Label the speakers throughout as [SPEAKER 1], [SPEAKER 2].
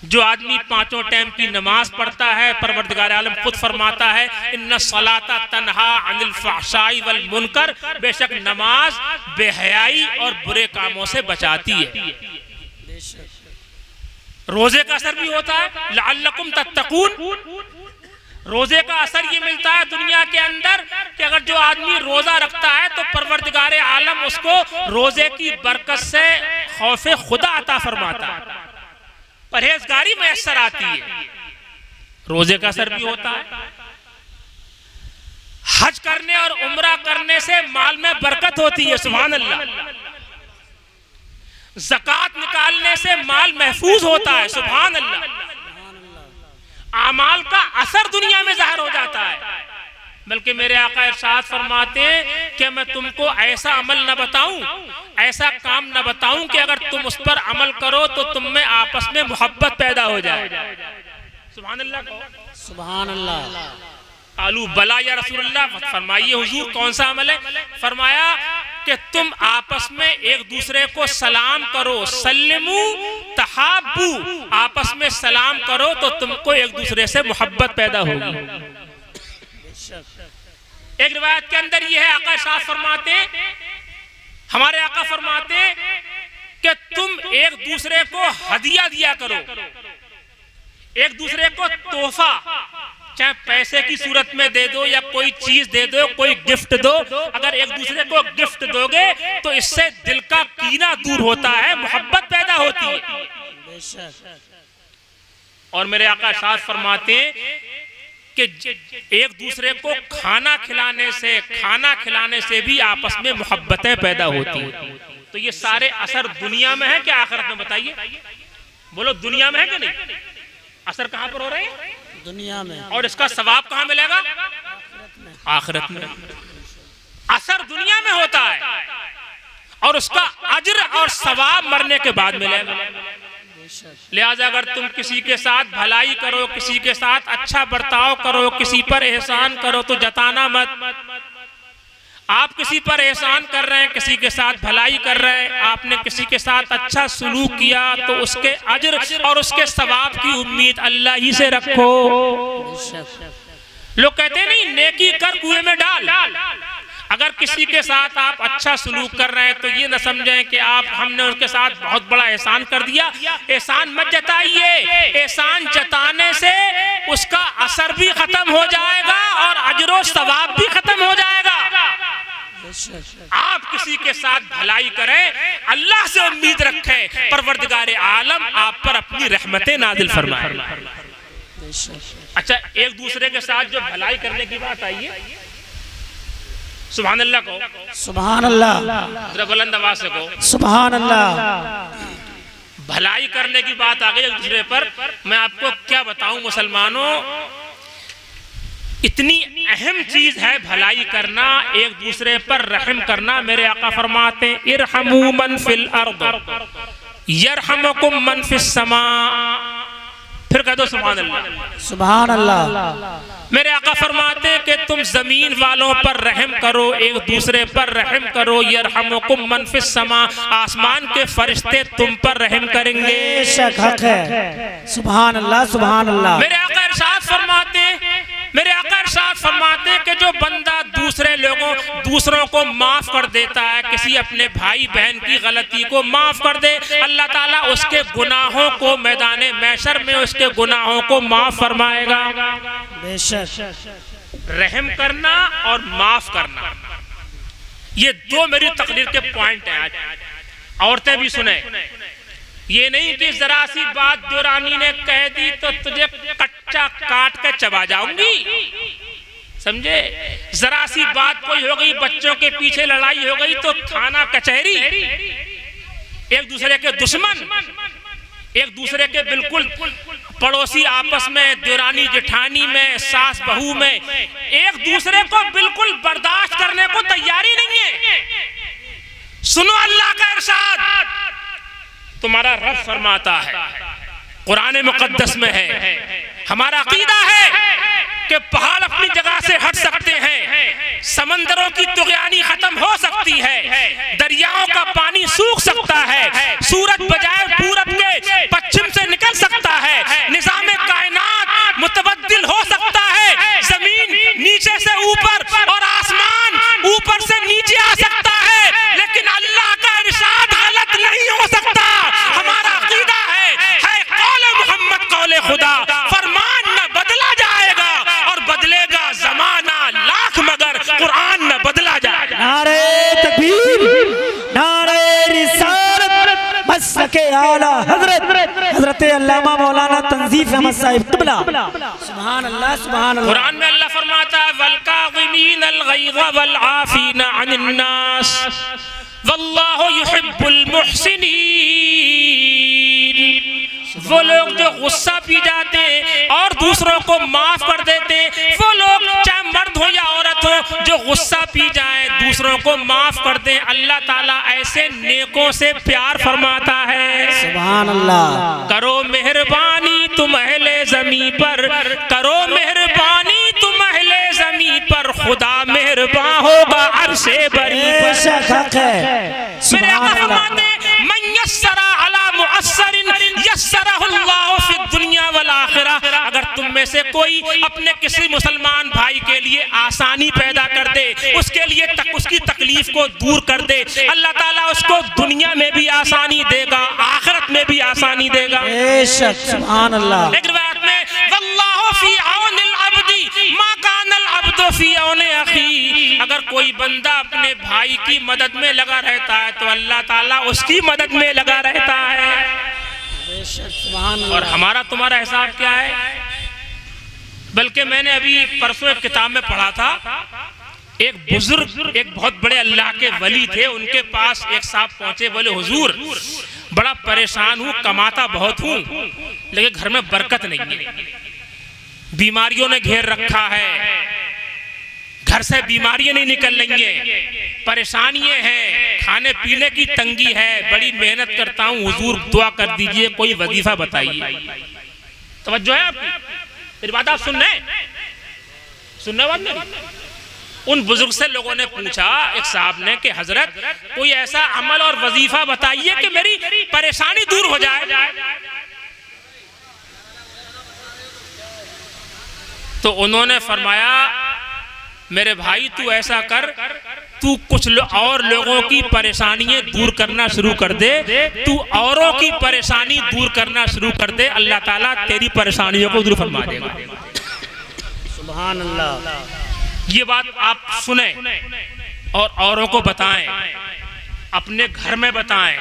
[SPEAKER 1] जो आदमी पांचों टाइम की नमाज पढ़ता है, परवरदिगार आलम खुद फरमाता है इन्ना सलाता तन्हा अनिल फहशाई वल मुनकर, बेशक नमाज बेहयाई और बुरे कामों से बचाती है। रोजे का असर भी होता है लअल्लकुम तत्तकून। रोजे का असर ये मिलता है दुनिया के अंदर कि अगर जो आदमी रोजा रखता है तो परवरदिगार आलम उसको रोजे की बरकत से खौफे खुदा अता फरमाता है, परहेजगारी मैसर आती है। रोजे का असर भी होता है। हज करने और उम्रा करने से माल में बरकत होती है, सुभान अल्लाह। ज़कात निकालने से माल महफूज होता है, सुभान अल्लाह। आमाल का असर दुनिया में ज़ाहिर हो जाता है। बल्कि मेरे आका इरशाद फरमाते हैं कि मैं तुमको ऐसा अमल न बताऊं, ऐसा काम न बताऊं कि अगर तुम उस पर अमल करो तो तुम में आपस में मोहब्बत पैदा हो जाए। सुभान अल्लाह,
[SPEAKER 2] सुभान अल्लाह।
[SPEAKER 1] आलू बला या रसूलुल्लाह, फरमाइए हुजूर कौन सा अमल है? फरमाया कि तुम आपस में एक दूसरे को सलाम करो, सल्लिमू तहाब्बू, आपस में सलाम करो तो तुमको एक दूसरे से मोहब्बत पैदा होगी। एक रिवायत के अंदर यह है, आका साथ फरमाते, हमारे आका फरमाते कि तुम एक दूसरे को हदिया दिया करो, एक दूसरे को तोहफा, चाहे पैसे की सूरत में दे दो या कोई चीज दे दो, कोई गिफ्ट दो। अगर एक दूसरे को गिफ्ट दोगे तो इससे दिल का कीना दूर होता है, मोहब्बत पैदा होती है। और मेरे आका साथ फरमाते कि एक दूसरे को खाना खिलाने से भी आपस में मोहब्बतें पैदा होती हैं। तो ये सारे असर दुनिया में है क्या आखिरत में? बताइए, बोलो दुनिया में है कि नहीं? असर कहाँ पर हो रहे हैं?
[SPEAKER 2] दुनिया में।
[SPEAKER 1] और इसका सवाब कहाँ मिलेगा? आखिरत में। असर दुनिया में होता है और उसका अज्र और सवाब मरने के बाद मिलेगा। लिहाजा अगर तुम किसी के साथ भलाई करो, किसी के साथ अच्छा बर्ताव करो, किसी पर एहसान करो तो जताना मत। आप किसी पर एहसान कर रहे हैं, किसी के साथ भलाई कर रहे हैं, आपने किसी के साथ अच्छा सुलूक किया तो उसके अज्र और उसके सवाब की उम्मीद अल्लाह ही से रखो। लोग कहते नहीं नेकी कर कुएं में डाल। अगर किसी के साथ आप अच्छा सलूक कर रहे हैं तो ये न समझें कि हमने उसके साथ बहुत बड़ा एहसान कर दिया। एहसान मत जताइए, एहसान जताने से उसका असर भी खत्म हो जाएगा और अजर सवाब भी खत्म हो जाएगा। आप किसी के साथ भलाई करें, अल्लाह से उम्मीद रखें, परवरदिगार आलम आप पर अपनी रहमतें नाजिल फरमाए। अच्छा, एक दूसरे के साथ जो भलाई करने की बात आई है, सुभान अल्लाह को,
[SPEAKER 2] सुभान अल्लाह,
[SPEAKER 1] जरा बुलंद आवाज से को
[SPEAKER 2] सुभान अल्लाह।
[SPEAKER 1] भलाई करने की बात आ गई एक दूसरे पर। मैं आपको क्या बताऊं मुसलमानों, इतनी अहम चीज है भलाई करना, एक दूसरे पर रहम करना। मेरे आका फरमाते इरहमू मन फिल अर्द यरहमुकुम मन फिस समा। फिर कह दो सुभान अल्लाह,
[SPEAKER 2] सुभान अल्लाह।
[SPEAKER 1] मेरे आका फरमाते कि तुम जमीन वालों पर रहम करो, एक दूसरे पर रहम करो। यरहमुकुम मन फिस समा, आसमान के फरिश्ते तुम पर रहम करेंगे।
[SPEAKER 2] हक है, सुभान अल्लाह, सुभान अल्लाह।
[SPEAKER 1] मेरे आका इरशाद फरमाते कि जो बंदा दूसरों को माफ कर देता है, किसी अपने भाई बहन की गलती को माफ कर दे, अल्लाह ताला उसके गुनाहों को मैदाने महशर में उसके गुनाहों को माफ फरमाएगा। रहम करना और माफ करना, ये दो मेरी तकरीर के पॉइंट हैं। आज औरतें भी सुने, ये नहीं कि जरा सी बात जो रानी ने कह दी तो तुझे कच्चा काट के चबा जाऊंगी, समझे? जरा सी बात कोई हो गई, बच्चों के पीछे लड़ाई हो गई तो थाना कचहरी। एक दूसरे के दुश्मन, एक दूसरे के बिल्कुल पड़ोसी आपस में, देवरानी जेठानी में, सास बहू में, एक दूसरे को बिल्कुल बर्दाश्त करने को तैयारी नहीं है। सुनो अल्लाह का इरशाद, तुम्हारा रब फरमाता है, कुरान मुकद्दस में है, हमारा अकीदा है कि पहाड़ अपनी जगह से हट सकते हैं, समंदरों की तुगयानी खत्म हो सकती है, दरियाओं का पानी सूख सकता है, सूरज बजाय पूरब के पश्चिम से निकल सकता है, खुदा, फरमान न बदला जाएगा और बदलेगा जमाना लाख मगर कुरान न बदला जाएगा।
[SPEAKER 2] नारे तकबीर, नारे रिसालत, मसलके आला हजरत अल्लामा मौलाना तंजीफ अहमद साहिब क़िबला। सुभान अल्लाह, सुभान अल्लाह।
[SPEAKER 1] कुरान में अल्लाह फरमाता है वल काज़िमीनल गैज़ वल आफीना अनिन नास वल्लाहु युहिब्बुल मुहसिनीन। वो लोग जो गुस्सा पी जाते और दूसरों को माफ कर देते, वो लोग चाहे मर्द हो या औरत हो जो गुस्सा पी जाए दूसरों को माफ कर दे, अल्लाह ताला ऐसे नेकों से प्यार फरमाता है।
[SPEAKER 2] सुभान अल्लाह।
[SPEAKER 1] करो मेहरबानी तुम अहले जमी पर, करो मेहरबानी तुम अहले जमी पर, खुदा मेहरबान होगा अर्शे बरी पर। मेरे आका फरमाते मन यस्सरा अला मुअस्सरिन यस्सरहुल्लाहु फिद दुनिया वल आखिरह। अगर तुम में से कोई अपने किसी मुसलमान भाई के लिए आसानी पैदा कर दे, उसके लिए उसकी तकलीफ को दूर कर दे, अल्लाह ताला उसको दुनिया में भी आसानी देगा, आखिरत में भी आसानी देगा।
[SPEAKER 2] बेशक, सुभान अल्लाह।
[SPEAKER 1] एक रिवायत में वल्लाहु फी औनिल अब्दी मा कानल अब्दु फी औनि अखी। अगर कोई बंदा अपने भाई की मदद में लगा रहता है तो अल्लाह ताला उसकी मदद में लगा रहता है। और हमारा तुम्हारा हिसाब क्या है? बल्कि मैंने अभी परसों एक किताब में पढ़ा था, एक बुजुर्ग, एक बहुत बड़े अल्लाह के वली थे, उनके पास एक साहब पहुंचे, बोले हुजूर बड़ा परेशान हूँ, कमाता बहुत हूँ लेकिन घर में बरकत नहीं है, बीमारियों ने घेर रखा है, घर से बीमारियां नहीं निकल रही हैं, परेशानियां हैं, खाने पीने की तंगी है, बड़ी मेहनत करता हूँ, हुजूर दुआ कर दीजिए, कोई वजीफा बताइए। तवज्जो है आपकी? मेरी बात आप सुनने बात मेरी? उन बुजुर्ग से लोगों ने पूछा, एक साहब ने, कि हजरत कोई ऐसा अमल और वजीफा बताइए कि मेरी परेशानी दूर हो जाए। तो उन्होंने फरमाया मेरे भाई तू ऐसा कर, तू कुछ और लोगों की परेशानियां दूर करना शुरू कर दे, तू औरों की परेशानी दूर करना शुरू कर दे, अल्लाह ताला तेरी परेशानियों को दूर फरमा देगा।
[SPEAKER 2] सुभान अल्लाह।
[SPEAKER 1] ये बात आप सुने और औरों को बताएं, अपने घर में बताएं,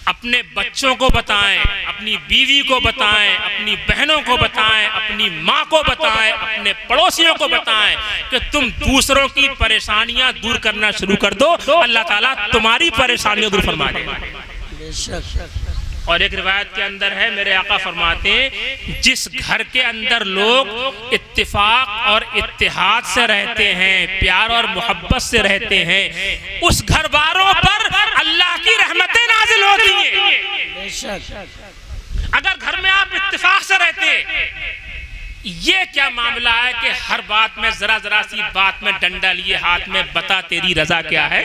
[SPEAKER 1] अपने बच्चों को बताएं, अपनी बीवी को बताएं, अपनी बहनों को बताएं, अपनी माँ को बताएं, अपने पड़ोसियों को बताएं कि तुम दूसरों की परेशानियां दूर करना शुरू कर दो, अल्लाह ताला तुम्हारी परेशानियां दूर फरमा देगा। और एक रिवायत के अंदर है, मेरे आका फरमाते हैं जिस घर के अंदर लोग इत्तिफाक और इत्तेहाद से रहते हैं, प्यार और मोहब्बत से रहते हैं, उस घर वालों पर अल्लाह की रहमतें नाजिल होती हैं। अगर घर में आप इत्तिफाक से रहते हैं, ये क्या मामला है कि हर बात में जरा सी बात में डंडा लिए हाथ में, बता तेरी रजा क्या है,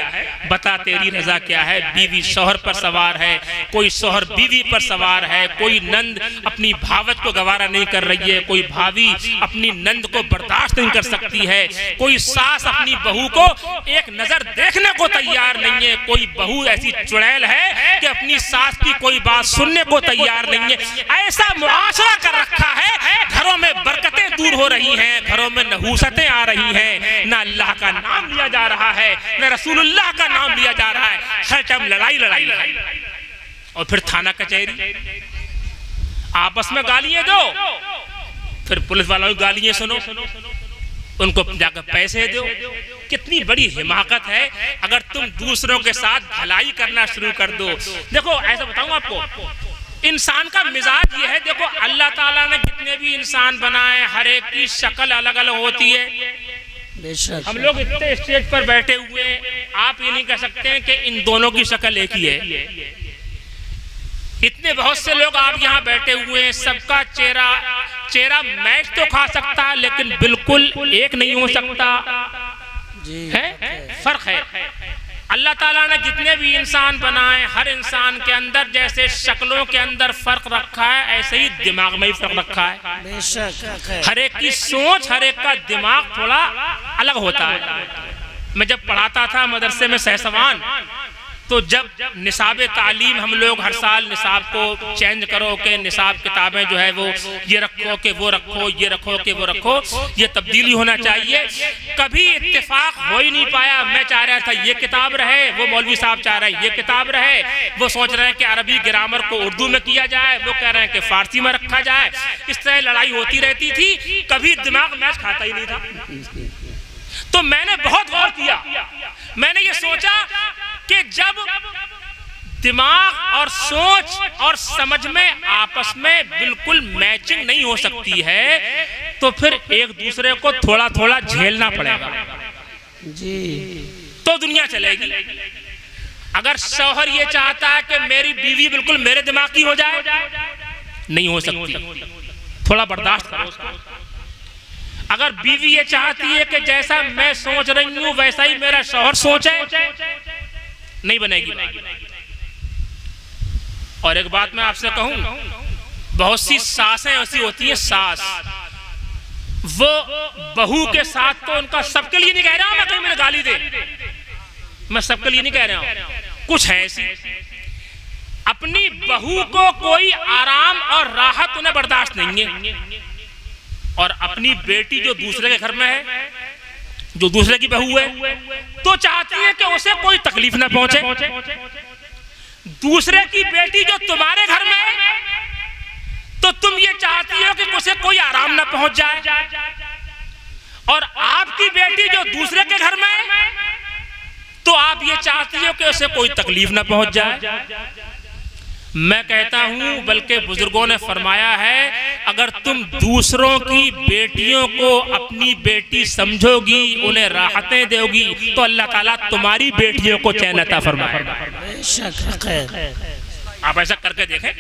[SPEAKER 1] बता तेरी रजा क्या है। बीवी शौहर पर सवार है, कोई शौहर बीवी पर सवार है, कोई नंद अपनी भावत को गवारा नहीं कर रही है, कोई भाभी अपनी नंद को बर्दाश्त नहीं कर सकती है, कोई सास अपनी बहू को एक नजर देखने को तैयार नहीं है, कोई बहू ऐसी चुड़ैल है कि अपनी सास की कोई बात सुनने को तैयार नहीं है। ऐसा मुआशरा कर रखा है, घरों में बरकतें दूर हो रही हैं, घरों में नहूसतें आ रही हैं, ना अल्लाह का नाम लिया जा रहा है, ना रसूलुल्लाह का नाम लिया जा रहा है, हर टाइम लड़ाई। और फिर थाना कचहरी, आपस में गालियां दो, फिर पुलिस वालों की गालियां सुनो, उनको जाकर पैसे दो। कितनी बड़ी हिमाकत है अगर तुम दूसरों के साथ भलाई करना शुरू कर दो। देखो ऐसा बताऊं आपको, इंसान का मिजाज ये है, देखो अल्लाह ताला ने जितने भी इंसान बनाए हर एक की शक्ल अलग अलग होती है। हम लोग इतने स्टेज पर बैठे हुए, आप ये नहीं कह सकते हैं कि इन दोनों की शक्ल एक ही है। इतने बहुत से लोग आप यहाँ बैठे हुए हैं, सबका चेहरा मैच तो खा सकता है लेकिन बिल्कुल एक नहीं हो सकता है, फर्क है। अल्लाह ताला ने जितने भी इंसान बनाए, हर इंसान के अंदर जैसे शक्लों के अंदर फर्क रखा है, ऐसे ही दिमाग में ही फर्क रखा है। हर एक की सोच, हर एक का दिमाग थोड़ा अलग होता है। मैं जब पढ़ाता था मदरसे में सहसवान, तो जब निसाब तालीम हम लोग हर साल निसाब को चेंज करो कि निसाब किताबें जो है वो ये रखो कि वो रखो, ये रखो कि वो रखो, ये तब्दीली होना चाहिए। कभी इत्तेफाक हो ही नहीं पाया। मैं चाह रहा था ये किताब रहे, वो मौलवी साहब चाह रहे हैं ये किताब रहे, वो सोच रहे हैं कि अरबी ग्रामर को उर्दू में किया जाए, वो कह रहे हैं कि फारसी में रखा जाए। इस तरह लड़ाई होती रहती थी, कभी दिमाग मैच खाता ही नहीं था। तो मैंने बहुत गौर किया, मैंने ये सोचा कि जब दिमाग और सोच और समझ में आपस में बिल्कुल मैचिंग नहीं हो सकती है तो फिर एक दूसरे को थोड़ा थोड़ा झेलना पड़ेगा
[SPEAKER 2] जी,
[SPEAKER 1] तो दुनिया चलेगी। अगर शौहर ये चाहता है कि मेरी बीवी बिल्कुल मेरे दिमाग की हो जाए, नहीं हो सकती, थोड़ा बर्दाश्त करो उसको। अगर बीवी ये चाहती है कि जैसा मैं सोच रही हूं वैसा ही मेरा शौहर सोचे, नहीं बनेगी। और एक बात मैं आपसे कहूं, बहुत सी सासें ऐसी होती हैं, सास वो बहू के साथ, तो उनका सबके लिए नहीं कह रहा हूं मैं, कहीं मुझे गाली दे, मैं सबके लिए नहीं कह रहा हूं, कुछ है ऐसी अपनी बहू को कोई आराम और राहत उन्हें बर्दाश्त नहीं है, और अपनी बेटी जो दूसरे के घर में है, जो दूसरे की बहू है, तो चाहती है कि उसे कोई तकलीफ ना पहुंचे। दूसरे की बेटी जो तुम्हारे घर में है, तो तुम ये चाहती हो कि उसे कोई आराम ना पहुंच जाए, और आपकी बेटी जो दूसरे के घर में है, तो आप ये चाहती हो कि उसे कोई तकलीफ ना पहुंच जाए। मैं कहता हूं, बल्कि बुजुर्गों ने फरमाया है, अगर तुम दूसरों की बेटियों को अपनी बेटी समझोगी, उन्हें राहतें दोगी, तो अल्लाह ताला तुम्हारी बेटियों को चैन अता फरमाएगा। आप ऐसा करके देखें,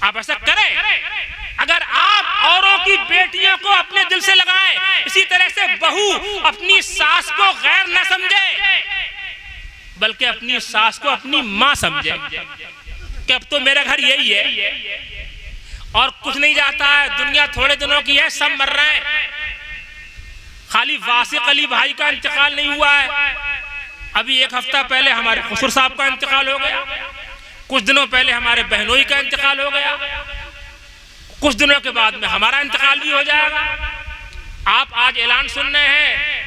[SPEAKER 1] आप ऐसा करें। अगर आप औरों की बेटियों को अपने दिल से लगाएं, इसी तरह से बहू अपनी सास को गैर न समझे, बल्कि अपनी सास को अपनी मां समझे कि अब तो मेरा घर यही है और कुछ नहीं जाता है, दुनिया थोड़े दिनों की है, सब मर रहे हैं। खाली वासिक अली भाई का इंतकाल नहीं हुआ है, अभी एक हफ्ता पहले हमारे खुसर साहब का इंतकाल हो गया, कुछ दिनों पहले हमारे बहनोई का इंतकाल हो गया, कुछ दिनों के बाद में हमारा इंतकाल भी हो जाएगा। आप आज ऐलान सुन रहे हैं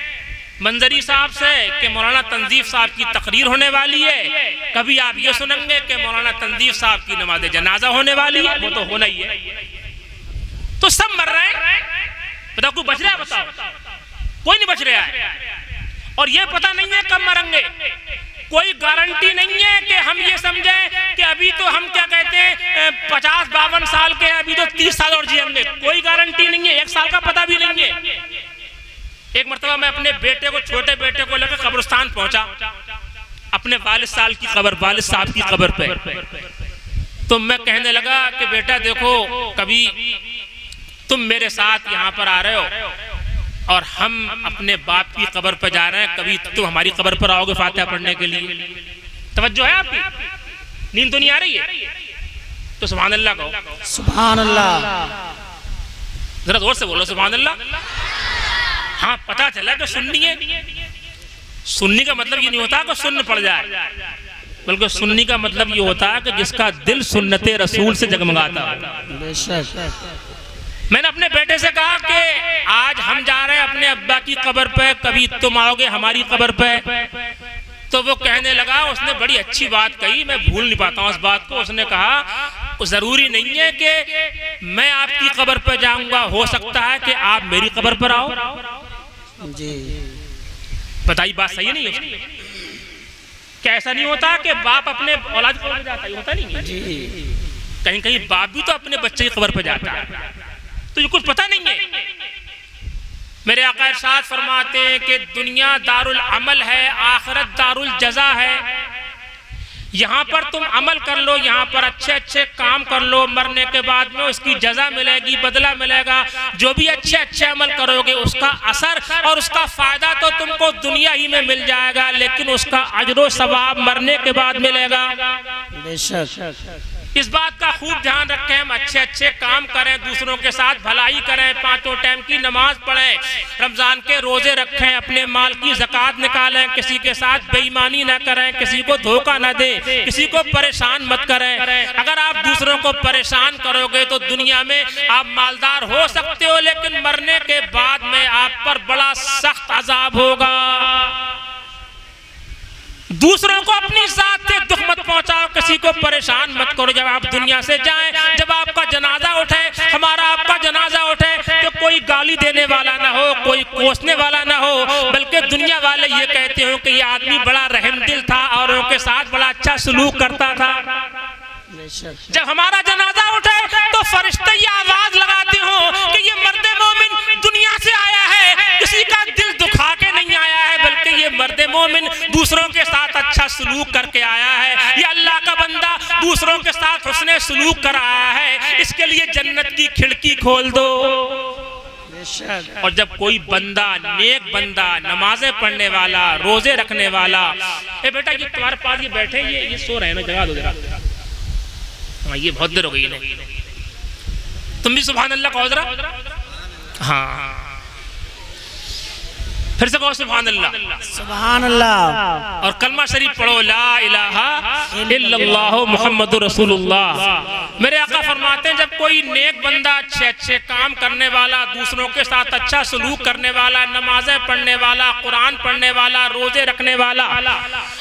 [SPEAKER 1] मंजरी साहब से कि मौलाना तंजीफ साहब की तकरीर होने वाली है, कभी आप ये सुनेंगे कि मौलाना तंजीफ साहब की नमाज जनाजा होने वाली है, वो तो होना ही है। तो सब मर रहे हैं, बताओ कोई बच रहा है? बताओ, कोई नहीं बच रहा है। और ये पता नहीं है कब मरेंगे, कोई गारंटी नहीं है कि हम ये समझें कि अभी तो हम क्या कहते हैं 50-52 साल के, अभी तो 30 साल और जिएंगे, कोई गारंटी नहीं है, 1 साल का पता भी नहीं है। एक मरतबा मैं अपने बेटे को, छोटे बेटे को लेकर कब्रिस्तान पहुंचा, अपने वालिद साहब की कब्र पे, तो मैं कहने लगा कि बेटा देखो, कभी तुम मेरे साथ यहाँ पर आ रहे हो और हम अपने बाप की कब्र पर जा रहे हैं, कभी तुम हमारी कब्र पर आओगे फातिहा पढ़ने के लिए। तवज्जो है आपकी? नींद तो नहीं आ रही है? तो सुभान अल्लाह कहो,
[SPEAKER 2] सुभान अल्लाह,
[SPEAKER 1] जरा जोर से बोलो सुभान अल्लाह। हाँ, पता चला कि सुन्नी है। सुन्नी का मतलब ये नहीं होता कि सुन्न पड़ जाए, बल्कि सुन्नी का मतलब ये होता है कि जिसका दिल सुन्नते रसूल से जगमगाता है। मैंने अपने बेटे से कहा कि आज हम जा रहे हैं अपने अब्बा की कब्र पे, कभी तुम आओगे हमारी कब्र पे। तो वो कहने लगा, उसने बड़ी अच्छी बात कही, मैं भूल नहीं पाता हूँ उस बात को। उसने कहा जरूरी नहीं है कि मैं आपकी कब्र पे जाऊंगा, हो सकता है कि आप मेरी कब्र पर आओ
[SPEAKER 2] जी।
[SPEAKER 1] बताइए बात सही नहीं है? क्या ऐसा नहीं होता कि बाप अपने औलाद की कब्र पे जाता है? होता नहीं है
[SPEAKER 2] जी।
[SPEAKER 1] कहीं कहीं बाप भी तो अपने बच्चे की कब्र पे जाता है, तो ये कुछ पता नहीं है। मेरे आका इरशाद फरमाते हैं कि दुनिया दारुल अमल है, आखिरत दारुल जज़ा है। यहाँ पर तुम अमल कर लो, यहाँ पर अच्छे अच्छे काम कर लो, मरने के बाद में उसकी जज़ा मिलेगी, बदला मिलेगा। जो भी अच्छे अच्छे अमल करोगे उसका असर और उसका फायदा तो तुमको दुनिया ही में मिल जाएगा, लेकिन उसका अजरो सवाब मरने के बाद मिलेगा।
[SPEAKER 2] बेशक।
[SPEAKER 1] इस बात का खूब ध्यान रखें, हम अच्छे अच्छे काम करें, दूसरों के साथ भलाई करें, 5 टाइम की नमाज पढ़ें, रमजान के रोजे रखें, अपने माल की ज़कात निकालें, किसी के साथ बेईमानी न करें, किसी को धोखा न दें, किसी को परेशान मत करें। अगर आप दूसरों को परेशान करोगे तो दुनिया में आप मालदार हो सकते हो, लेकिन मरने के बाद में आप पर बड़ा सख्त अजाब होगा। दूसरों को अपनी जात से दुख मत पहुंचाओ, किसी को परेशान मत करो। जब आप दुनिया से जाएं, जब आपका जनाजा उठे, हमारा आपका जनाजा उठे, तो कोई गाली देने वाला ना हो, कोई कोसने वाला ना हो, बल्कि दुनिया वाले ये कहते हो कि ये आदमी बड़ा रहमदिल था, औरों के साथ बड़ा अच्छा सलूक करता था। जब हमारा जनाजा उठे तो फरिश्ते ये आवाज लगाते हो कि ये मर्दे मोमिन दुनिया से आया है, किसी का दिल दुखा के नहीं आया है, बल्कि ये मर्दे मोमिन दूसरों के साथ अच्छा सलूक करके आया है, ये अल्लाह का बंदा दूसरों के साथ उसने सलूक कर आया है, इसके लिए जन्नत की खिड़की खोल दो। और जब कोई बंदा, नेक बंदा, नमाजें पढ़ने वाला, रोजे रखने वाला, ए बेटा ये तुम्हारे पास ये बैठे, ये सो रहे हैं ना, जगा दो जरा, हाँ ये बहुत देर हो गई है, तुम भी सुभान अल्लाह कहो जरा, हाँ फिर से कहो सुभान अल्लाह,
[SPEAKER 2] सुभान अल्लाह,
[SPEAKER 1] और कलमा शरीफ पढ़ो, ला इलाहा इल्लल्लाह मुहम्मदुर रसूलुल्लाह। मेरे आका फरमाते हैं जब कोई नेक बंदा, अच्छे अच्छे काम करने वाला, दूसरों के साथ अच्छा सलूक करने वाला, नमाजें पढ़ने वाला, कुरान पढ़ने वाला, रोजे रखने वाला,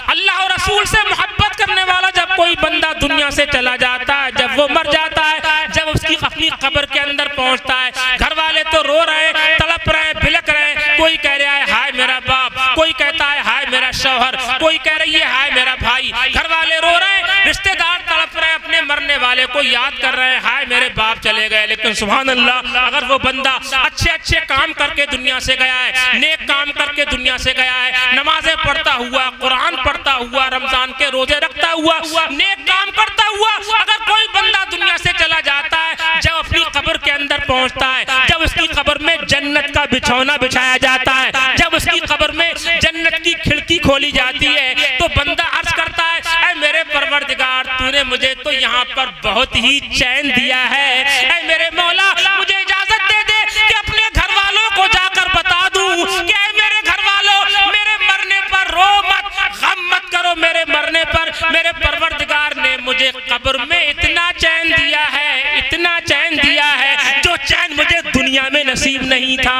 [SPEAKER 1] अल्लाह और रसूल से मोहब्बत करने वाला, जब कोई बंदा दुनिया से चला जाता है, जब वो मर जाता है, जब उसकी अपनी कब्र के अंदर पहुंचता है, घर वाले तो रो रहे, तड़प रहे, बिलक रहे, कोई कह रहा है हाय मेरा बाप, कोई कहता है हाय मेरा शौहर, कोई कह रही है हाय मेरा भाई, घर वाले रो रहे, रिश्तेदार तड़प रहे, अपने मरने वाले को याद कर रहे हैं, हाय मेरे बाप चले गए। लेकिन सुभान अल्लाह, अगर वो बंदा अच्छे अच्छे काम करके दुनिया से गया है, नेक काम करके दुनिया से गया है, नमाजें पढ़ता हुआ, कुरान पढ़ता हुआ, रमजान के रोजे रखता हुआ, नेक काम करता हुआ, अगर कोई बंदा दुनिया से चला जाता है, जब अपनी कब्र के अंदर पहुंचता है, जब उसकी कब्र में जन्नत का बिछौना बिछाया जाता है, जब उसकी कब्र में जन्नत की खिड़की खोली जाती है, तो बंदा अर्ज करता है, ऐ मेरे परवरदिगार, तूने मुझे तो यहाँ पर बहुत ही चैन दिया है, ऐ मेरे मौला मुझे इजाजत दे दे कि अपने घर वालों को जाकर बता दूं कि ऐ मेरे घर वालों, मेरे मरने पर रो मत, गम मत करो, मेरे मरने पर मेरे परवरदिगार ने मुझे कब्र में इतना चैन दिया है, इतना चैन दिया है, जो चैन मुझे दुनिया में नसीब नहीं था।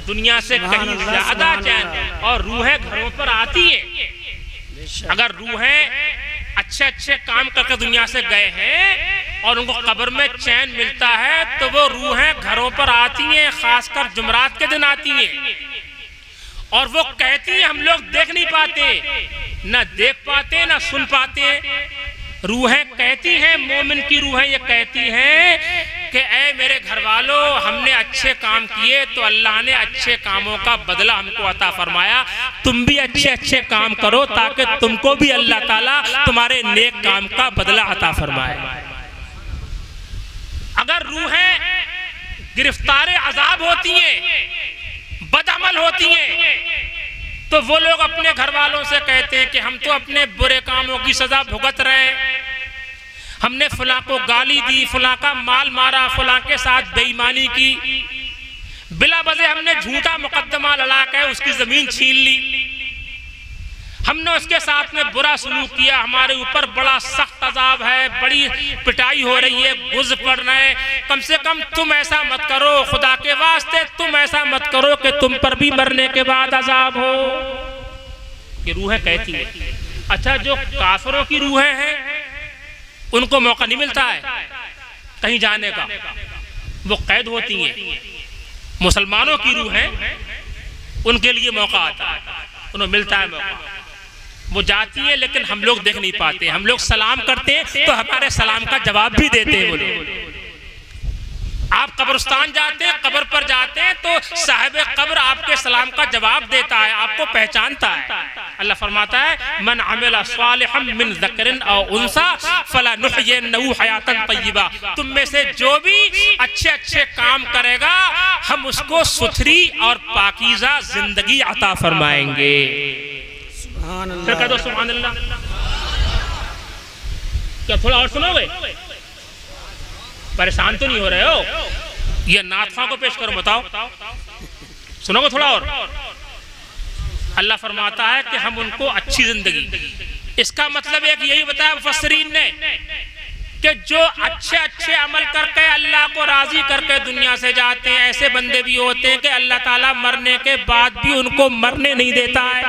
[SPEAKER 1] दुनिया से कहीं ज्यादा चैन। और रूहें घरों पर आती है, अगर रूहें अच्छे अच्छे काम करके दुनिया से गए हैं और उनको कब्र में चैन मिलता है, तो वो रूहें घरों पर आती हैं, खासकर जुमरात के दिन आती हैं, और वो कहती हैं, हम लोग देख नहीं पाते, ना देख पाते ना सुन पाते, रूहें कहती हैं, मोमिन की रूहें ये कहती हैं कि ऐ मेरे घर वालों, हमने अच्छे काम किए तो अल्लाह ने अच्छे कामों का बदला हमको अता फरमाया, तुम भी अच्छे अच्छे काम करो ताकि तुमको भी अल्लाह ताला तुम्हारे नेक काम का बदला अता फरमाए। अगर रूहें गिरफ्तार अजाब होती हैं, बदअमल होती हैं, तो वो लोग अपने घर वालों से कहते हैं कि हम तो अपने बुरे कामों की सजा भुगत रहे हैं, हमने फलां को गाली दी, फलां का माल मारा, फलां के साथ बेईमानी की, बिला वजह हमने झूठा मुकदमा लड़ा के उसकी जमीन छीन ली, हमने उसके साथ में बुरा सलूक किया, हमारे ऊपर बड़ा सख्त अजाब है, बड़ी पिटाई हो रही है, गुज़ पड़ रहे हैं, कम से कम तुम ऐसा मत करो, खुदा के वास्ते तुम ऐसा मत करो कि तुम पर भी मरने के बाद अजाब हो। ये रूहें कहती है। अच्छा, जो काफिरों की रूहें हैं उनको मौका नहीं मिलता है कहीं जाने का, वो कैद होती हैं। मुसलमानों की रूहें उनके लिए मौका आता है, उन्हें मिलता है मौका, वो जाती है, लेकिन हम लोग देख नहीं पाते। हम लोग सलाम करते हैं तो हमारे सलाम का जवाब भी देते हैं वो लोग। आप कब्रिस्तान जाते हैं, कब्र पर जाते हैं, तो साहिब कब्र आपके सलाम का जवाब देता है, आपको पहचानता है। अल्लाह फरमाता है, मन अमिला सालिहन मिन ज़करिन औ उन्सा फलनुहयिन्नहु हयातन तय्यिबा, तुम में से जो भी अच्छे अच्छे काम करेगा हम उसको सुथरी और पाकीज़ा जिंदगी अता फरमाएंगे। फिर कह दो सुभान अल्लाह। क्या थोड़ा और सुनोगे? परेशान तो नहीं हो रहे हो? ये नाथों को पेश करो, बताओ सुनोगे थोड़ा और? अल्लाह फरमाता है कि हम उनको अच्छी जिंदगी, इसका मतलब एक यही बताया मुफस्सिरीन ने कि जो अच्छे अच्छे अमल करके अल्लाह को राजी करके दुनिया से जाते हैं, ऐसे बंदे भी होते हैं कि अल्लाह ताला मरने के बाद भी उनको मरने नहीं देता है।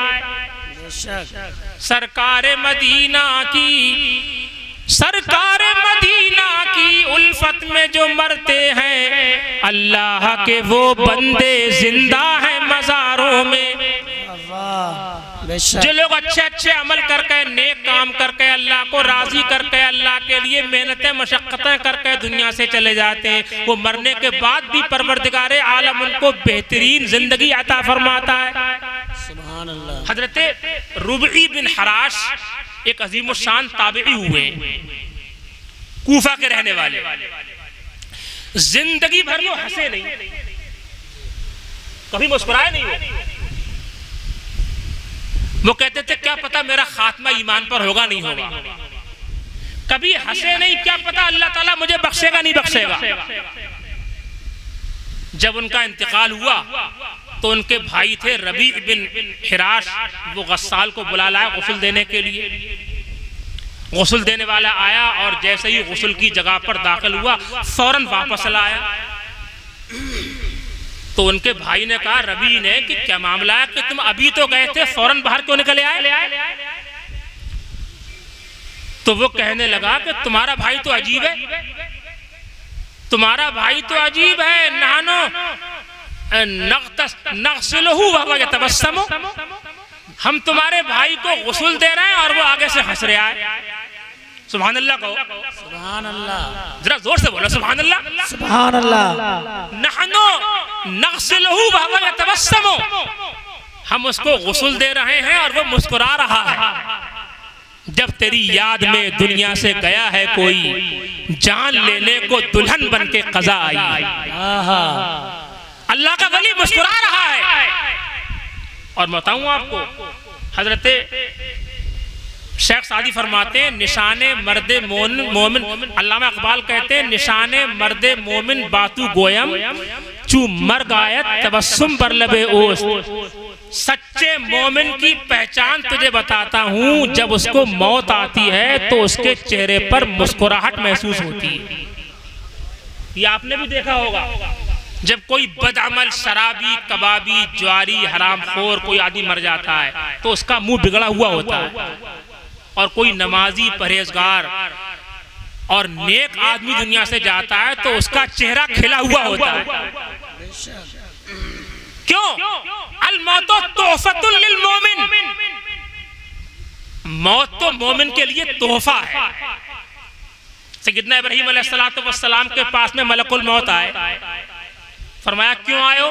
[SPEAKER 1] सरकारे मदीना की उल्फत में जो मरते हैं, अल्लाह के वो बंदे जिंदा हैं मज़ारों में। जो लोग अच्छे अच्छे अमल करके, नेक काम करके, अल्लाह को राजी करके, अल्लाह के लिए मेहनतें मशक्क़तें करके दुनिया से चले जाते हैं, वो मरने के बाद भी परवरदिगारे आलम उनको बेहतरीन जिंदगी अता फरमाता है। सुभान अल्लाह। हजरत रुबई बिन हराश एक अजीम शान ताबिई हुए, कूफा के रहने वाले, जिंदगी भर वो हंसे नहीं, कभी मुस्कुराए नहीं। वो कहते थे क्या पता मेरा खात्मा ईमान पर होगा नहीं होगा, कभी हंसे नहीं, क्या पता अल्लाह ताला मुझे बख्शेगा नहीं बख्शेगा। जब उनका इंतकाल हुआ तो उनके भाई थे रबी बिन हिराश, वो गस्साल को बुला लाया गुस्ल देने के लिए। गुस्ल देने वाला आया और जैसे ही गुस्ल की जगह पर दाखिल हुआ फौरन वापस लाया। तो उनके भाई ने कहा रबी ने कि क्या मामला है कि तुम अभी तो गए थे, फौरन बाहर क्यों निकले आए? तो वो कहने लगा कि तुम्हारा भाई तो अजीब है, तुम्हारा भाई तो अजीब है। नहानो नग़सिलहु वहुव यतबस्समु, हम तुम्हारे भाई को गुस्ल दे रहे हैं और वो आगे से हंस रहा है। सुभान अल्लाह कहो, सुभान अल्लाह, जरा जोर से बोलो सुभान अल्लाह, सुभान अल्लाह। नहनु नग़सिलहु वहुव यतबस्समु, हम उसको गुस्ल दे रहे हैं और वो मुस्कुरा रहा है। जब तेरी याद में दुनिया से गया है कोई, जान लेने को दुल्हन बन के क़ज़ा आई। अल्लाह का वली मुस्कुरा रहा है। और बताऊं आपको, हजरत शेख सादी फरमाते हैं निशाने मर्दे मोमिन, अल्लामा इकबाल कहते हैं निशाने मर्दे मोमिन बातू गोयम चू मर गायत तबस्सुम पर लबे ओस। सच्चे मोमिन की पहचान तुझे बताता हूँ, जब उसको मौत आती है तो उसके चेहरे पर मुस्कुराहट महसूस होती है। ये आपने भी देखा होगा, जब कोई बदअमल शराबी कबाबी ज्वारी हरामखोर कोई आदमी मर जाता है तो उसका मुंह बिगड़ा हुआ होता है, और कोई नमाजी परहेजगार और नेक आदमी दुनिया से जाता है तो उसका चेहरा खिला हुआ होता है। क्यों? अल मौतो तोहफतुल लिल मोमिन, मौत तो मोमिन के लिए तोहफा है। सैयदना इब्राहीम अलैहिस्सलातु वस्सलाम के पास में मलकुल मौत आए, फरमाया क्यों आए हो?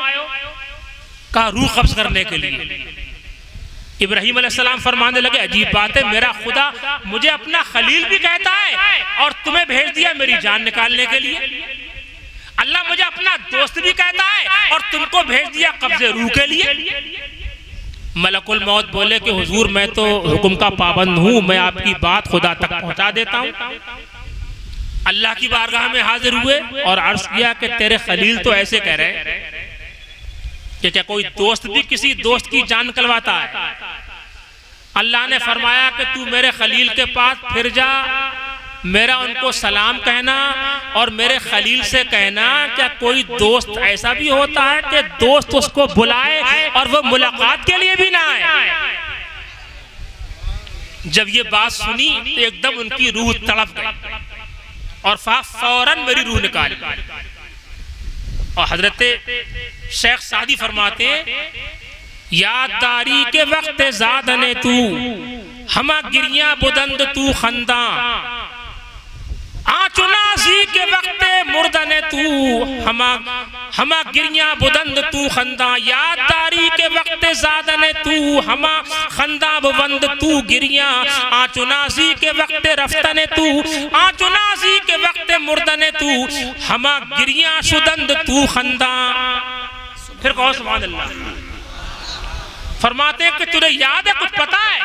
[SPEAKER 1] कहा रूह कब्ज करने के लिए। इब्राहीम अलैहिस्सलाम फरमाने लगे अजीब बात है, मेरा खुदा मुझे अपना खलील भी कहता है और तुम्हें भेज दिया मेरी जान निकालने के लिए। अल्लाह मुझे अपना दोस्त भी कहता है और तुमको भेज दिया कब्जे रूह के लिए। मलकुल मौत बोले कि हुजूर मैं तो हुक्म का पाबंद हूँ, मैं आपकी बात खुदा तक पहुँचा देता हूँ। अल्लाह की बारगाह में हाजिर हुए और अर्ज किया कि तेरे खलील तो ऐसे कह रहे हैं कि क्या कोई दोस्त भी किसी दोस्त की जान निकलवाता है? अल्लाह ने फरमाया कि तू मेरे खलील के पास फिर जा, मेरा उनको सलाम कहना और मेरे खलील से कहना क्या कोई दोस्त ऐसा भी होता है कि दोस्त उसको बुलाए और वो मुलाकात के लिए भी ना आए। जब ये बात सुनी तो एकदम उनकी रूह तड़प गई और फौरन मेरी रूह निकाली। और हजरत शेख सादी फरमाते याददारी के वक्त ज़ादने तू हमा गिरिया बुदंद तू खंदा, आचुनाजी के वक्त मुर्दने तू हमा गिरिया बुदंद तू खंदा, याददारी के वक्त ज़ादने तू हमा खंदा बुबंद तू गिरिया, आचुनाजी के वक्त रफ्तने तू आचुनाजी के वक्त मुर्दने तू हमा गिरिया शुदंद तू खंदा। फिर कहो सुभान अल्लाह। फरमाते हैं कि तुझे याद है, कुछ पता है?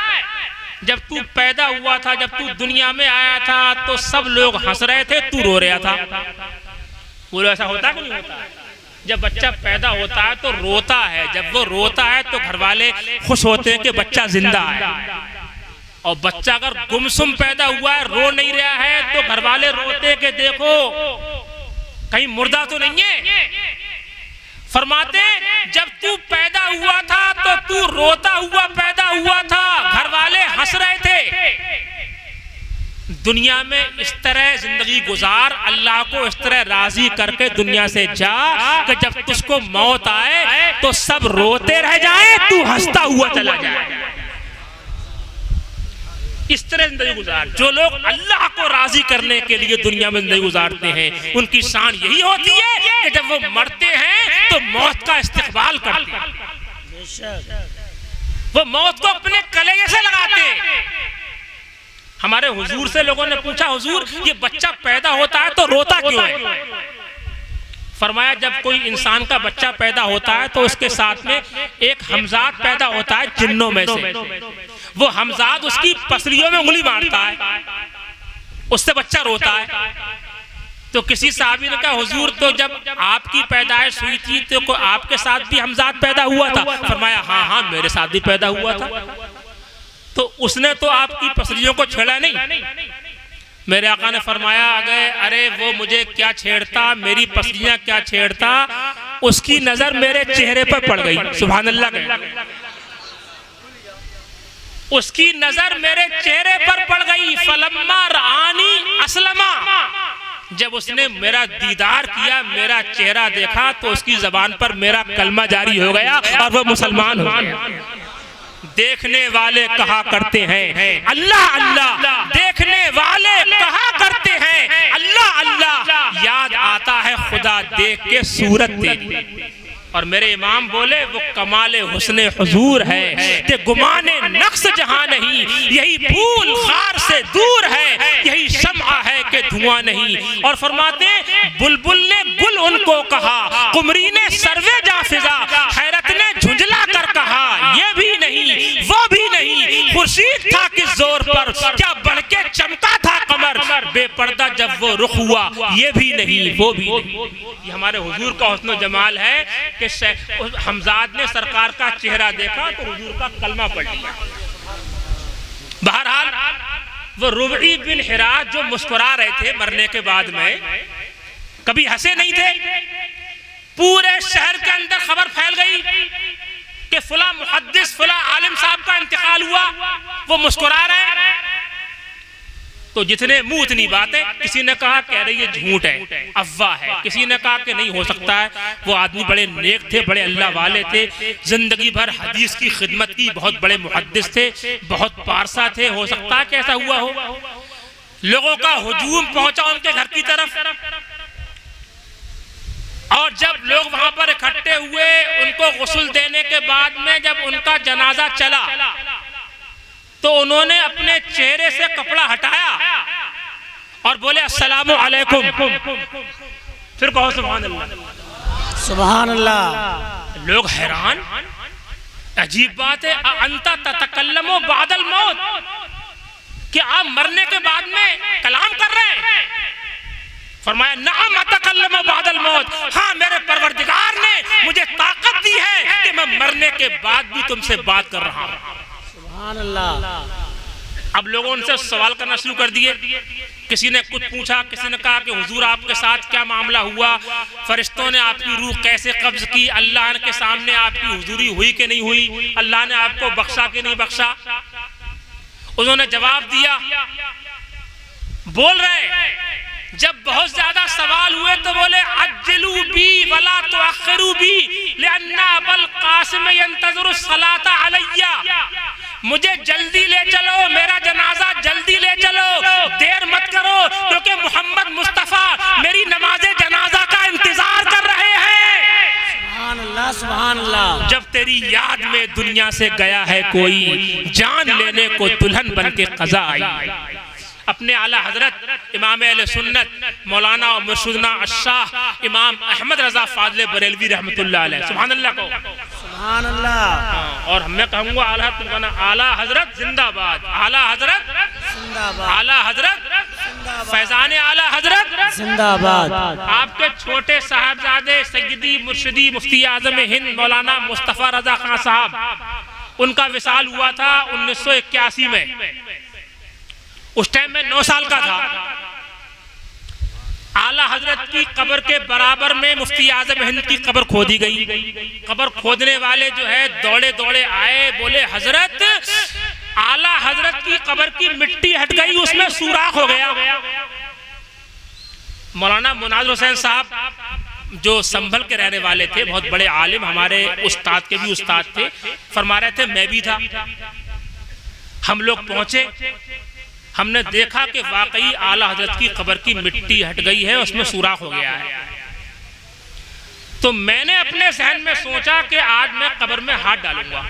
[SPEAKER 1] जब तू पैदा हुआ था, जब तू दुनिया में आया था तो सब लोग हंस रहे थे, तू रो रहा था। बोलो ऐसा होता है कि नहीं होता? जब बच्चा पैदा होता है तो रोता है, जब वो रोता है तो घर वाले खुश होते हैं कि बच्चा जिंदा है। और बच्चा अगर गुमसुम पैदा हुआ है, रो नहीं रहा है, तो घर वाले रोते हैं कि देखो कहीं मुर्दा तो नहीं है। फरमाते जब तू पैदा हुआ था तो तू रोता हुआ पैदा हुआ था, घर वाले हंस रहे थे। दुनिया में इस तरह जिंदगी गुजार, अल्लाह को इस तरह राजी करके दुनिया से जा कि जब तुझको मौत आए तो सब रोते रह जाए, तू हंसता हुआ चला जाए। इस तरह जिंदगी गुजार। जो लोग अल्लाह को राजी करने के लिए दुनिया में जिंदगी गुजारते हैं, उनकी शान यही होती है कि जब वो मरते हैं तो मौत का इस्तेकबाल करते हैं, वो मौत को अपने कलेजे से लगाते हैं। हमारे हुजूर से लोगों ने पूछा, हुजूर ये बच्चा पैदा होता है तो रोता क्यों है? फरमाया जब कोई इंसान का बच्चा पैदा होता है तो उसके साथ में एक हमजाद पैदा होता है जिन्नों में से। वो हमजाद उसकी पसलियों में उंगली मारता है, उससे बच्चा रोता है। तो किसी साहबी ने कहा, हुजूर तो जब आपकी पैदाइश हुई थी तो आपके साथ भी हमजाद पैदा हुआ था? फरमाया हाँ हाँ मेरे साथ भी पैदा हुआ था। तो उसने तो आपकी पसलियों को छेड़ा नहीं। मेरे आका ने फरमाया अरे वो मुझे क्या छेड़ता, मेरी पसलियां क्या छेड़ता, उसकी नजर मेरे चेहरे पर पड़ गई। सुभान अल्लाह। उसकी नजर मेरे चेहरे पर पड़ गई। फलम्मा रानी असलमा, जब उसने मेरा दीदार किया, मेरा चेहरा देखा, तो उसकी जबान पर मेरा कलमा जारी हो गया और वह मुसलमान हो गया। देखने वाले कहा करते हैं अल्लाह अल्लाह, देखने वाले कहा करते हैं अल्लाह अल्लाह, याद आता है खुदा देख के सूरत तेरी। और मेरे इमाम बोले वो कमाले हुस्ने हुजूर है कि गुमाने नक्श जहां नहीं, यही फूल खार से दूर है, यही शम्आ है कि धुआं नहीं। और फरमाते बुलबुल ने गुल उनको कहा, कुमरी ने सर्वे जाफिजा, हैरत ने झुंझला कर कहा ये भी नहीं वो भी नहीं, खुर्शीद था किस जोर पर, क्या बढ़ के चमका था कमर, बेपर्दा जब वो रुख हुआ ये भी नहीं वो भी नहीं। ये हमारे हुजूर का हुस्न जमाल है कि हमजाद ने सरकार का चेहरा देखा तो हुजूर का कलमा पढ़ लिया। बहरहाल वो रुबई बिन हिराज जो मुस्कुरा रहे थे मरने के बाद में, कभी हंसे नहीं थे। पूरे शहर के अंदर खबर फैल गई कि फला मुहद्दिस फला आलिम साहब का इंतकाल हुआ, वो मुस्कुरा रहे हैं। तो जितने मुंह उतनी बातें। किसी ने कहा कह रही ये झूठ है, अफवाह है। किसी ने कहा कि नहीं हो सकता है, वो आदमी बड़े नेक थे, बड़े अल्लाह वाले थे, जिंदगी भर हदीस की खिदमत की, बहुत बड़े मुहद्दिस थे, बहुत पारसा थे, हो सकता है कि ऐसा हुआ हो। लोगों का हुजूम पहुंचा उनके घर की तरफ, और जब लोग वहां पर इकट्ठे हुए, उनको गुस्ल देने के बाद में जब उनका जनाजा चला तो उन्होंने अपने चेहरे से कपड़ा हटाया और बोले अस्सलामु अलैकुम। फिर कहो सुभान अल्लाह।
[SPEAKER 2] सुभान अल्लाह।
[SPEAKER 1] लोग हैरान, अजीब बात है, अंता ततकल्लमो बादल मौत, कि आप मरने के बाद में कलाम कर रहे हैं? फरमाया नअम अतकल्लम बादल मौत, हाँ मेरे परवरदिगार ने मुझे ताकत दी है कि मैं मरने के बाद भी तुमसे बात कर रहा हूँ।
[SPEAKER 2] सुभान अल्लाह।
[SPEAKER 1] अब लोगों उनसे सवाल करना शुरू कर दिए। किसी ने कुछ पूछा, किसी ने कहा कि हुजूर आपके साथ क्या मामला हुआ, फरिश्तों ने आपकी रूह कैसे कब्ज की, अल्लाह के सामने आपकी हुजूरी हुई कि नहीं हुई, अल्लाह ने आपको बख्शा कि नहीं बख्शा। उन्होंने जवाब दिया, बोल रहे जब बहुत ज्यादा सवाल हुए तो बोले अज्जलू बी वला तुअख्खिरू बी लिअन्ना अबल कासिम यंतज़िरु सलाता अलैया, मुझे जल्दी ले चलो, मेरा जनाजा जल्दी ले चलो, देर मत करो, क्योंकि मोहम्मद मुस्तफा मेरी नमाज़े जनाजा का इंतजार कर रहे हैं।
[SPEAKER 2] सुभान अल्लाह, सुभान अल्लाह।
[SPEAKER 1] जब तेरी याद में दुनिया से गया है कोई, जान लेने को दुल्हन बन के क़ज़ा आई। अपने आला हजरत इमाम अहले सुन्नत मौलाना और मुर्शिदना अशाह इमाम अहमद रजा फाज़िल बरेलवी रहमतुल्लाह अलैह, सुभान अल्लाह को
[SPEAKER 2] सुभान अल्लाह।
[SPEAKER 1] और मैं कहूँगा आला हजरत जिंदाबाद, आला हजरत
[SPEAKER 2] जिंदाबाद,
[SPEAKER 1] आला हजरत फैजान आला हजरत
[SPEAKER 2] जिंदाबाद।
[SPEAKER 1] आपके छोटे साहबजादे सैयदी मुर्शिदी मुफ्ती आजम हिंद मौलाना मुस्तफा रजा खान साहब, उनका विसाल हुआ था 1981 में। उस टाइम में 9 साल का था। आला हजरत की कब्र के बराबर में मुफ्ती आजम हिंद की कब्र खोदी गई। कब्र खोदने वाले जो है दौड़े दौड़े आए, बोले हजरत आला हजरत की कब्र की मिट्टी हट गई, उसमें सुराख हो गया। मौलाना मुनाज़िर हुसैन साहब जो संभल के रहने वाले थे, बहुत बड़े आलिम, हमारे उस्ताद के भी उस्ताद थे, फरमा रहे थे मैं भी था। हम लोग पहुंचे, हमने देखा कि वाकई आला हजरत की कब्र की मिट्टी हट गई है, उसमें सुराख हो गया है। तो मैंने अपने जहन में सोचा कि आज मैं कब्र में हाथ डालूंगा।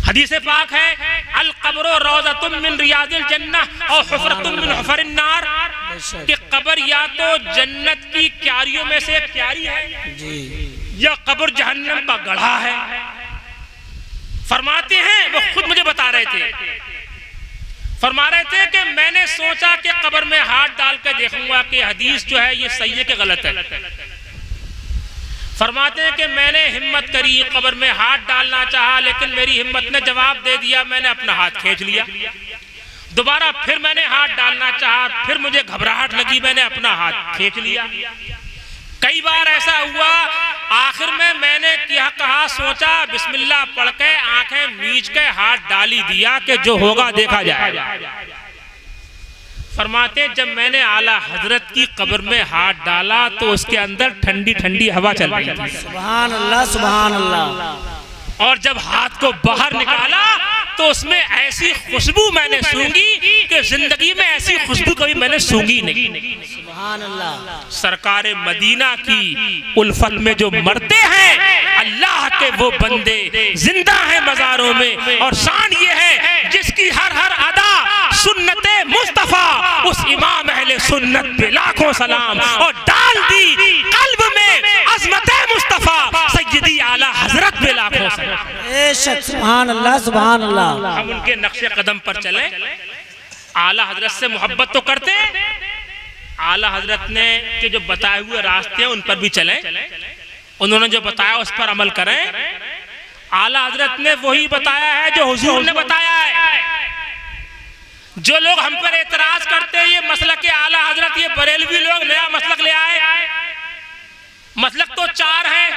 [SPEAKER 1] हदीस पाक है अल कब्रो रौज़तुम मिन रियादिल जन्नह और हुफ़रतुम मिन हुफ़रिन नार, कि कब्र या तो जन्नत की क्यारियों में से एक क्यारी है जी, या कब्र जहन्नम का गढ़ा है। फरमाते हैं, वो खुद मुझे बता रहे थे, फरमा रहे थे कि मैंने सोचा कि कब्र में हाथ डाल कर देखूंगा कि हदीस जो है ये सही है कि गलत है। फरमाते हैं कि मैंने हिम्मत करी, कब्र में हाथ डालना चाहा, लेकिन मेरी हिम्मत ने जवाब दे दिया, मैंने अपना हाथ खींच लिया। दोबारा फिर मैंने हाथ डालना चाहा, फिर मुझे घबराहट लगी, मैंने अपना हाथ खींच लिया। कई बार ऐसा हुआ, आखिर में मैंने क्या कहा, सोचा बिस्मिल्लाह पढ़ के आंखें मीच के हाथ डाल ही दिया कि जो होगा देखा जाएगा। फरमाते जब मैंने आला हजरत की कब्र में हाथ डाला तो उसके अंदर ठंडी ठंडी हवा चल रही थी।
[SPEAKER 2] सुभान अल्लाह, सुभान अल्लाह।
[SPEAKER 1] और जब हाथ को बाहर निकाला तो उसमें ऐसी खुशबू मैंने सूंघी कि जिंदगी में ऐसी खुशबू कभी मैंने सूंघी नहीं।
[SPEAKER 2] सुभान अल्लाह।
[SPEAKER 1] सरकारे मदीना की उल्फत में जो मरते हैं अल्लाह के वो बंदे जिंदा हैं मज़ारों में। और शान ये है जिसकी हर हर अदा सुन्नते मुस्तफा, उस इमाम अहले सुन्नत पे लाखों सलाम। और डाल दी कल्ब में अज़मते मुस्तफा, सय्यदी आला हजरत पे लाखों सलाम।
[SPEAKER 2] बेशक, सुभान अल्लाह, सुभान अल्लाह।
[SPEAKER 1] हम उनके नक्शे कदम पर चले, आला हजरत से मोहब्बत तो करते हैं, आला हजरत ने के जो बताए हुए रास्ते हैं उन पर भी चले, उन्होंने जो बताया उस पर अमल करें। आला हजरत ने वही बताया है जो हुजूर ने बताया है। जो लोग हम पर एतराज करते हैं ये मसलक के आला हजरत, ये बरेलवी लोग नया मसलक ले आए। मसलक तो 4 हैं,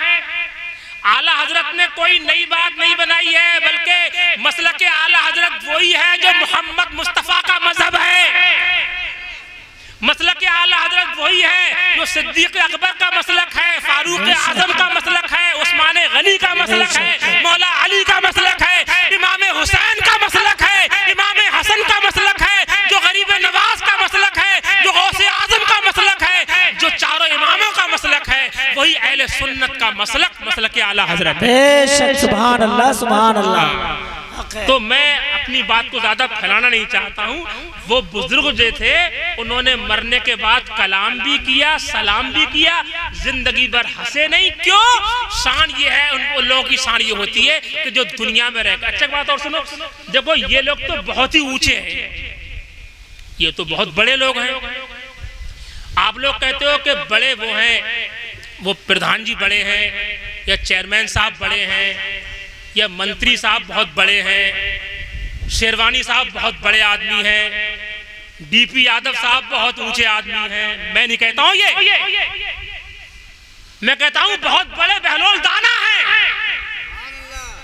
[SPEAKER 1] आला हजरत ने कोई नई बात नहीं बनाई है, बल्कि मसलक के आला हजरत वही है जो मोहम्मद मुस्तफा का मजहब है। मसलक के आला हजरत वही है जो सिद्दीक अकबर का मसलक है, फारूक आजम का मसलक है, उस्मान गनी का मसलक है, मौला अली का मसलक है, इमाम हुसैन का मसलक है, इमाम हसन का मसलक है, जो गरीब नवाज का मसलक है, जो गौसे आजम का मसलक है, जो चारों इमामों का मसलक है, वही अहले सुन्नत का मसलक, मसलक के आला हजरत है।
[SPEAKER 2] बेशक, सुभान अल्लाह, सुभान अल्लाह।
[SPEAKER 1] तो मैं अपनी बात को ज्यादा फैलाना नहीं चाहता हूँ। वो बुजुर्ग जो थे उन्होंने मरने के बाद कलाम भी किया, सलाम भी किया, जिंदगी भर हंसे नहीं। क्यों? शान ये है, उन लोगों की शान ये होती है कि जो दुनिया में रहकर। अच्छा बात और सुनो, देखो ये लोग तो बहुत ही ऊंचे हैं, ये तो बहुत बड़े लोग हैं। आप लोग कहते हो कि बड़े वो हैं, वो प्रधान जी बड़े हैं, या चेयरमैन साहब बड़े हैं, या मंत्री साहब बहुत बड़े हैं, शेरवानी साहब बहुत बड़े आदमी हैं, डीपी यादव साहब बहुत ऊंचे आदमी हैं। मैं नहीं कहता हूं ये, मैं कहता हूं बहुत बड़े बहलोल दाना हैं,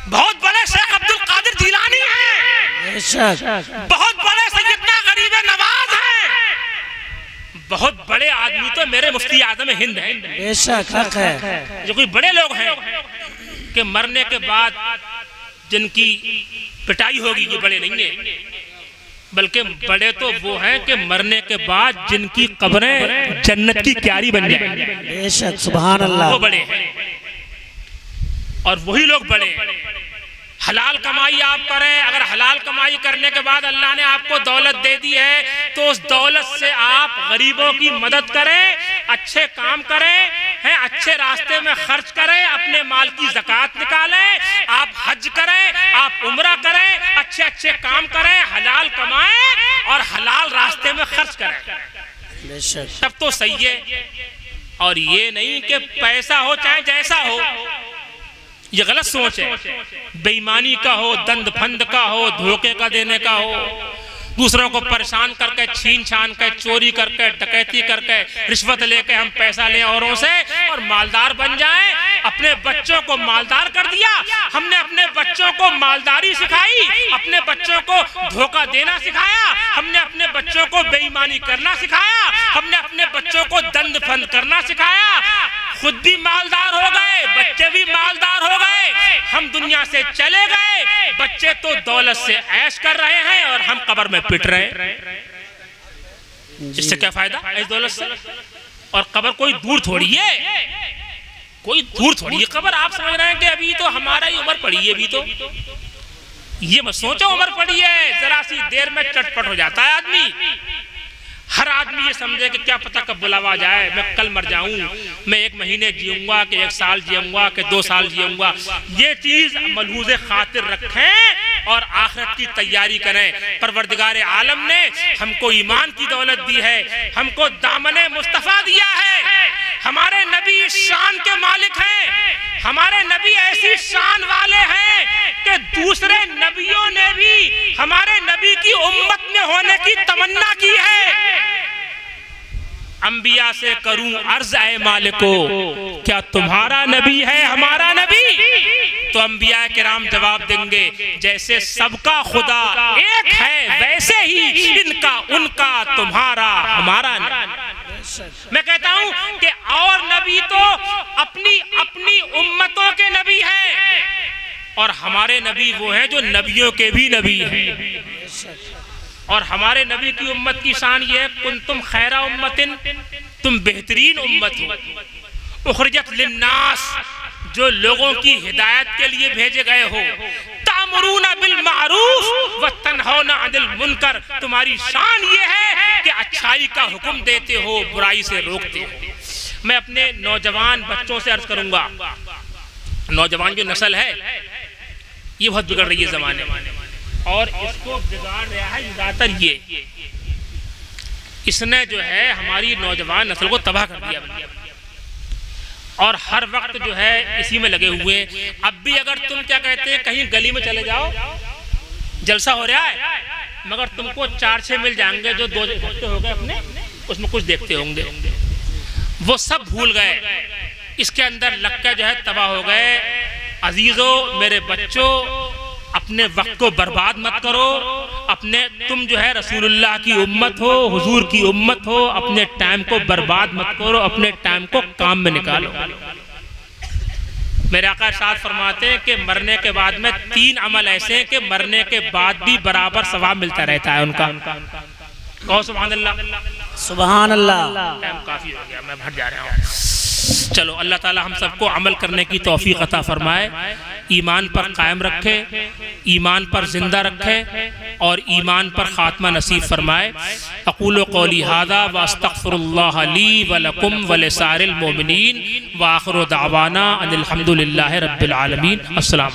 [SPEAKER 1] बहुत बड़े शेख अब्दुल कादिर जिलानी हैं, बहुत बड़े सैयदना गरीब नवाज हैं, बहुत बड़े आदमी तो मेरे मुफ्ती आजम हिंद हैं।
[SPEAKER 2] बेशक हक है।
[SPEAKER 1] जो कोई बड़े लोग हैं कि मरने के बाद जिनकी पिटाई होगी, ये बड़े नहीं है, बल्कि बड़े तो वो हैं कि मरने के बाद जिनकी कब्रें जन्नत की क्यारी बन जाएंगी।
[SPEAKER 2] बेशक, सुभान अल्लाह।
[SPEAKER 1] वो बड़े हैं और वही लोग बड़े हैं। हलाल कमाई आप करें, अगर हलाल कमाई करने के बाद अल्लाह ने आपको दौलत दे दी है तो उस दौलत से आप गरीबों की मदद करें, अच्छे काम करें, हैं अच्छे रास्ते में खर्च करें, अपने माल की ज़कात निकालें, आप हज करें, आप उम्रा करें, अच्छे अच्छे काम करें, हलाल कमाएं और हलाल रास्ते में खर्च करें, तब तो सही है। और ये नहीं कि पैसा हो चाहे जैसा हो, ये गलत सोच है। बेईमानी का हो, दंड फंद का हो, धोखे का देने का हो, दूसरों को परेशान करके, छीन छान के, चोरी करके, डकैती करके, रिश्वत लेके हम पैसा लें औरों से और मालदार बन जाएं। अपने बच्चों को मालदार कर दिया, हमने अपने बच्चों को मालदारी सिखाई, अपने बच्चों को धोखा देना सिखाया, हमने अपने बच्चों को बेईमानी करना सिखाया, हमने अपने बच्चों को दंड फंद करना सिखाया। खुद भी मालदार हो गए, बच्चे भी मालदार हो गए, हम दुनिया से चले गए, बच्चे तो दौलत से ऐश कर रहे हैं और हम कब्र में पिट रहे हैं। इससे क्या फायदा इस दौलत से? और कब्र कोई दूर थोड़ी है, कोई दूर थोड़ी है कब्र। आप समझ रहे हैं कि अभी तो हमारा ही उम्र पड़ी है, अभी तो ये मत सोचो उम्र पड़ी है, जरा सी देर में चटपट हो जाता है आदमी। हर आदमी ये समझे कि क्या पता कब बुलावा जाए, मैं कल मर जाऊं, मैं 1 महीने जीऊंगा कि 1 साल जीऊंगा कि 2 साल जीऊंगा। ये चीज मलहूज़े खातिर रखें और आखिरत की तैयारी करें। परवरदिगार आलम ने हमको ईमान की दौलत दी है, हमको दामने मुस्तफा दिया है। हमारे नबी शान के मालिक हैं, हमारे नबी ऐसी शान वाले हैं कि दूसरे नबियों ने भी हमारे नबी की उम्मत में होने की तमन्ना की है। अंबिया से करूं अर्ज ऐ मालिको, क्या तुम्हारा नबी है हमारा नबी? तो अंबिया किराम जवाब देंगे, जैसे सबका खुदा एक है वैसे ही इनका उनका तुम्हारा हमारा नबी। मैं कहता हूं कि और नबी तो अपनी अपनी उम्मतों के नबी हैं और हमारे नबी वो हैं जो नबियों के भी नबी हैं। और हमारे नबी की उम्मत की शान ये है, कुंतुम खैरा उम्मतिन, तुम बेहतरीन उम्मत हो, उखरिजत लिन्नास, जो लोगों की हिदायत के लिए भेजे गए हो, तामुरूना बिल मारूफ व तन्हौना अनिल मुनकर, तुम्हारी शान ये है कि अच्छाई का हुक्म देते हो, बुराई से रोकते हो। मैं अपने नौजवान बच्चों से अर्ज करूंगा, नौजवान जो नस्ल है ये बहुत बिगड़ रही है जमाने में और इसको बिगाड़ रहा है ज्यादातर ये, इसने जो है हमारी नौजवान नस्ल को तबाह कर दिया और हर वक्त जो है इसी में लगे हुए। अब भी अगर तुम क्या कहते हैं कहीं गली में चले जाओ, जलसा हो रहा है, मगर तुमको 4-6 मिल जाएंगे जो 2 घंटे हो गए अपने उसमें कुछ देखते होंगे, वो सब भूल गए, इसके अंदर लगकर जो है तबाह हो गए। अजीजों, मेरे बच्चों, अपने वक्त को बर्बाद मत करो। अपने तुम जो है रसूलुल्लाह की उम्मत हो, हुजूर की उम्मत हो, अपने टाइम को बर्बाद मत करो, अपने टाइम को काम में निकालो। मेरे आका इरशाद फरमाते हैं कि मरने के बाद में 3 अमल ऐसे हैं कि मरने के बाद भी बराबर सवाब मिलता रहता है उनका। कहो सुभान अल्लाह,
[SPEAKER 2] सुभान अल्लाह।
[SPEAKER 1] टाइम काफी हो गया, मैं भट जा रहा हूँ। चलो, अल्लाह ताला हम सबको अमल करने की तौफीक अता फरमाए, ईमान पर कायम रखे, ईमान पर जिंदा रखे और ईमान पर खात्मा नसीब फरमाए। अक़ूलु क़ौली हाज़ा व अस्तग़फ़िरुल्लाह ली व लकुम व लिसारिल मोमिनीन व आख़िरु दअवाना अनिल हम्दुलिल्लाहि रब्बिल आलमीन। अस्सलाम।